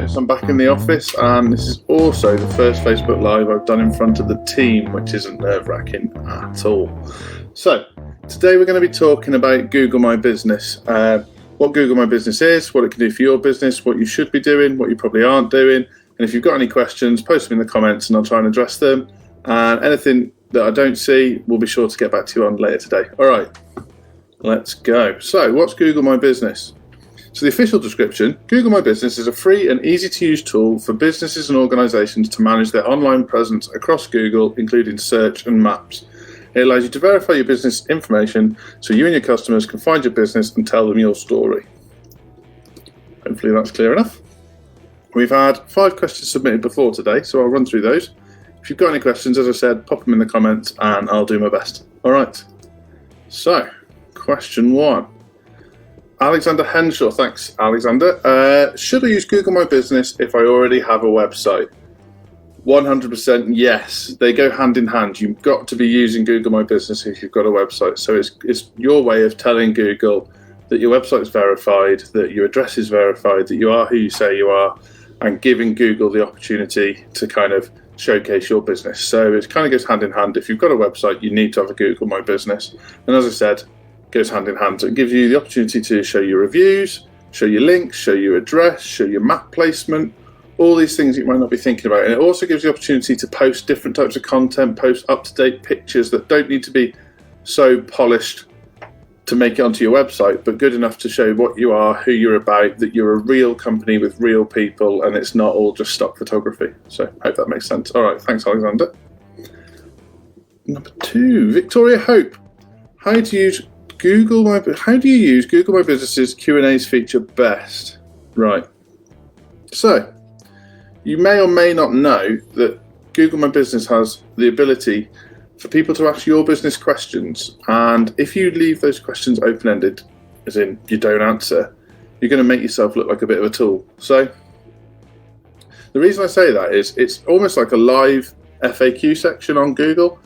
notice I'm back in the office, and this is also the first Facebook Live I've done in front of the team, which isn't nerve-wracking at all. So, today we're going to be talking about Google My Business. What Google My Business is, what it can do for your business, what you should be doing, what you probably aren't doing. And if you've got any questions, post them in the comments and I'll try and address them. And anything that I don't see, we'll be sure to get back to you on later today. All right, let's go. So, what's Google My Business? So the official description, Google My Business is a free and easy to use tool for businesses and organizations to manage their online presence across Google, including search and maps. It allows you to verify your business information so you and your customers can find your business and tell them your story. Hopefully that's clear enough. We've had 5 questions submitted before today, so I'll run through those. If you've got any questions, as I said, pop them in the comments and I'll do my best. All right. So, question 1. Alexander Henshaw, thanks Alexander. Should I use Google My Business if I already have a website? 100% yes, they go hand in hand. You've got to be using Google My Business if you've got a website. So it's your way of telling Google that your website is verified, that your address is verified, that you are who you say you are, and giving Google the opportunity to kind of showcase your business. So it kind of goes hand in hand. If you've got a website, you need to have a Google My Business. And as I said, goes hand in hand. So it gives you the opportunity to show your reviews, show your links, show your address, show your map placement, all these things you might not be thinking about. And it also gives you the opportunity to post different types of content, post up-to-date pictures that don't need to be so polished to make it onto your website, but good enough to show what you are, who you're about, that you're a real company with real people, and it's not all just stock photography. So I hope that makes sense. All right, thanks, Alexander. Number 2, Victoria Hope. How do you use Google My Business's Q&A's feature best? Right. So, you may or may not know that Google My Business has the ability for people to ask your business questions, and if you leave those questions open-ended, as in you don't answer, you're going to make yourself look like a bit of a tool. So, the reason I say that is it's almost like a live FAQ section on Google.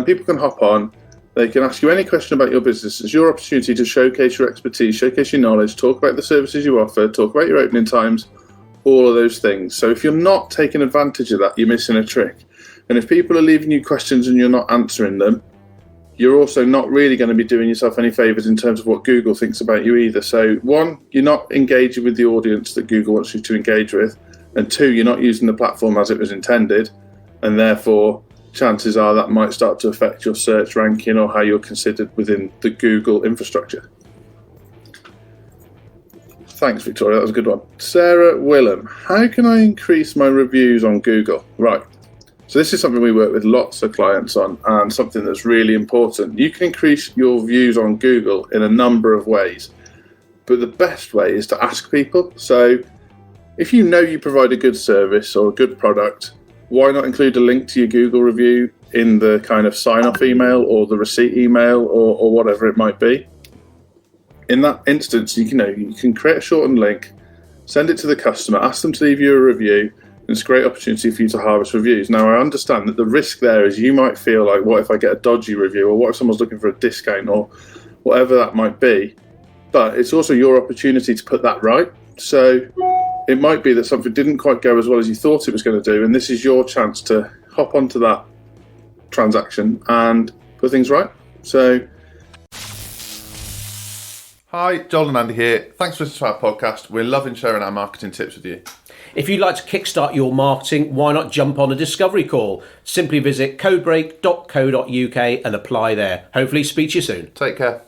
People can hop on. They can ask you any question about your business. It's your opportunity to showcase your expertise, showcase your knowledge, talk about the services you offer, talk about your opening times, all of those things. So if you're not taking advantage of that, you're missing a trick. And if people are leaving you questions and you're not answering them, you're also not really going to be doing yourself any favours in terms of what Google thinks about you either. So 1, you're not engaging with the audience that Google wants you to engage with. And 2, you're not using the platform as it was intended. And therefore, chances are that might start to affect your search ranking or how you're considered within the Google infrastructure. Thanks, Victoria. That was a good one. Sarah Willem, how can I increase my reviews on Google? Right. So this is something we work with lots of clients on, and something that's really important. You can increase your views on Google in a number of ways, but the best way is to ask people. So if you know you provide a good service or a good product, why not include a link to your Google review in the kind of sign-off email or the receipt email or whatever it might be? In that instance, you can create a shortened link, send it to the customer, ask them to leave you a review, and it's a great opportunity for you to harvest reviews. Now, I understand that the risk there is you might feel like, what if I get a dodgy review, or what if someone's looking for a discount, or whatever that might be. But it's also your opportunity to put that right. So it might be that something didn't quite go as well as you thought it was going to do, and this is your chance to hop onto that transaction and put things right. So, hi, Joel and Andy here. Thanks for listening to our podcast. We're loving sharing our marketing tips with you. If you'd like to kickstart your marketing, why not jump on a discovery call? Simply visit codebreak.co.uk and apply there. Hopefully speak to you soon. Take care.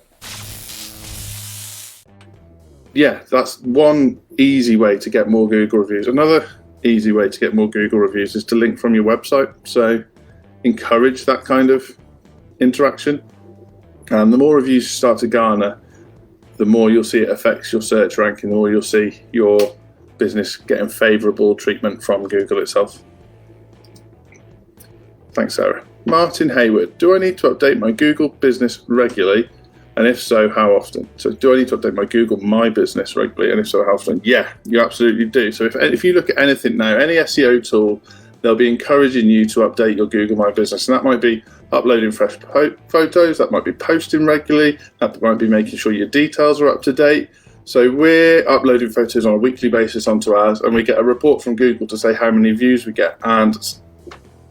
Yeah, that's one easy way to get more Google reviews. Another easy way to get more Google reviews is to link from your website. So encourage that kind of interaction. And the more reviews you start to garner, the more you'll see it affects your search ranking, the more you'll see your business getting favourable treatment from Google itself. Thanks, Sarah. Martin Hayward, do I need to update my Google business regularly? And if so, how often? So do I need to update my Google My Business regularly? And if so, how often? Yeah, you absolutely do. So if you look at anything now, any SEO tool, they'll be encouraging you to update your Google My Business. And that might be uploading fresh photos, that might be posting regularly, that might be making sure your details are up to date. So we're uploading photos on a weekly basis onto ours, and we get a report from Google to say how many views we get. And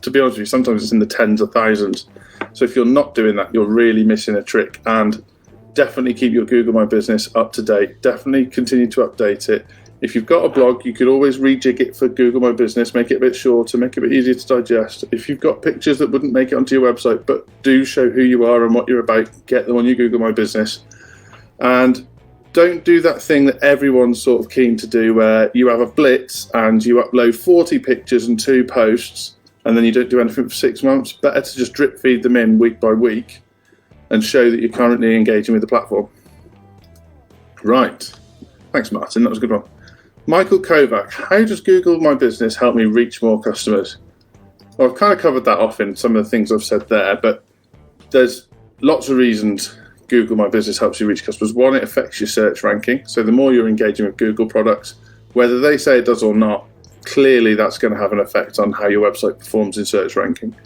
to be honest with you, sometimes it's in the tens of thousands. So if you're not doing that, you're really missing a trick. And definitely keep your Google My Business up to date. Definitely continue to update it. If you've got a blog, you could always rejig it for Google My Business, make it a bit shorter, make it a bit easier to digest. If you've got pictures that wouldn't make it onto your website, but do show who you are and what you're about, get them on your Google My Business. And don't do that thing that everyone's sort of keen to do, where you have a blitz and you upload 40 pictures and 2 posts, and then you don't do anything for 6 months. Better to just drip feed them in week by week and show that you're currently engaging with the platform. Right. Thanks, Martin. That was a good one. Michael Kovac, how does Google My Business help me reach more customers? Well, I've kind of covered that off in some of the things I've said there, but there's lots of reasons Google My Business helps you reach customers. One, it affects your search ranking. So the more you're engaging with Google products, whether they say it does or not, clearly that's going to have an effect on how your website performs in search ranking.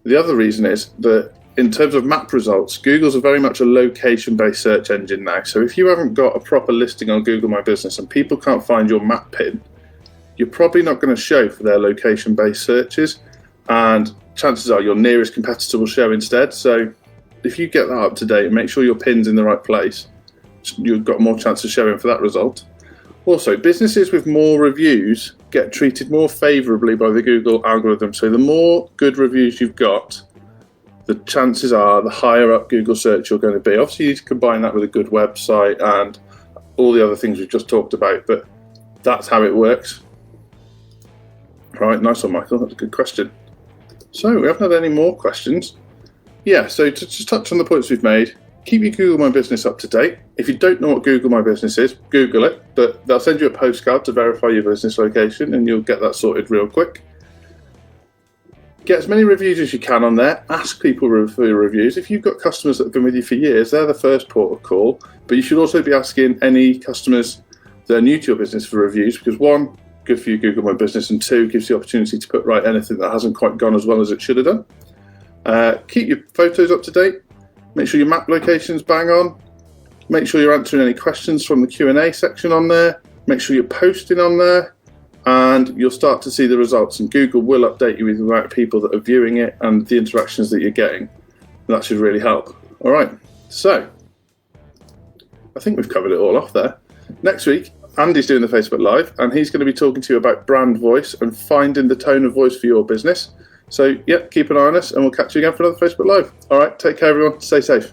The other reason is that in terms of map results, Google's very much a location-based search engine now. So if you haven't got a proper listing on Google My Business and people can't find your map pin, you're probably not going to show for their location-based searches, and chances are your nearest competitor will show instead. So if you get that up to date and make sure your pin's in the right place, you've got more chance of showing for that result. Also, businesses with more reviews get treated more favourably by the Google algorithm. So the more good reviews you've got, the chances are the higher up Google search you're going to be. Obviously, you need to combine that with a good website and all the other things we've just talked about, but that's how it works. Right, nice one, Michael. That's a good question. So we haven't had any more questions. Yeah, so to just touch on the points we've made, keep your Google My Business up to date. If you don't know what Google My Business is, Google it, but they'll send you a postcard to verify your business location and you'll get that sorted real quick. Get as many reviews as you can on there. Ask people for your reviews. If you've got customers that have been with you for years, they're the first port of call. But you should also be asking any customers that are new to your business for reviews, because 1, good for you Google My Business, and 2, gives you the opportunity to put right anything that hasn't quite gone as well as it should have done. Keep your photos up to date. Make sure your map location's bang on. Make sure you're answering any questions from the Q&A section on there. Make sure you're posting on there. And you'll start to see the results, and Google will update you with the amount of people that are viewing it and the interactions that you're getting. And that should really help. All right, so I think we've covered it all off there. Next week, Andy's doing the Facebook Live, and he's going to be talking to you about brand voice and finding the tone of voice for your business. So, yeah, keep an eye on us, and we'll catch you again for another Facebook Live. All right, take care, everyone. Stay safe.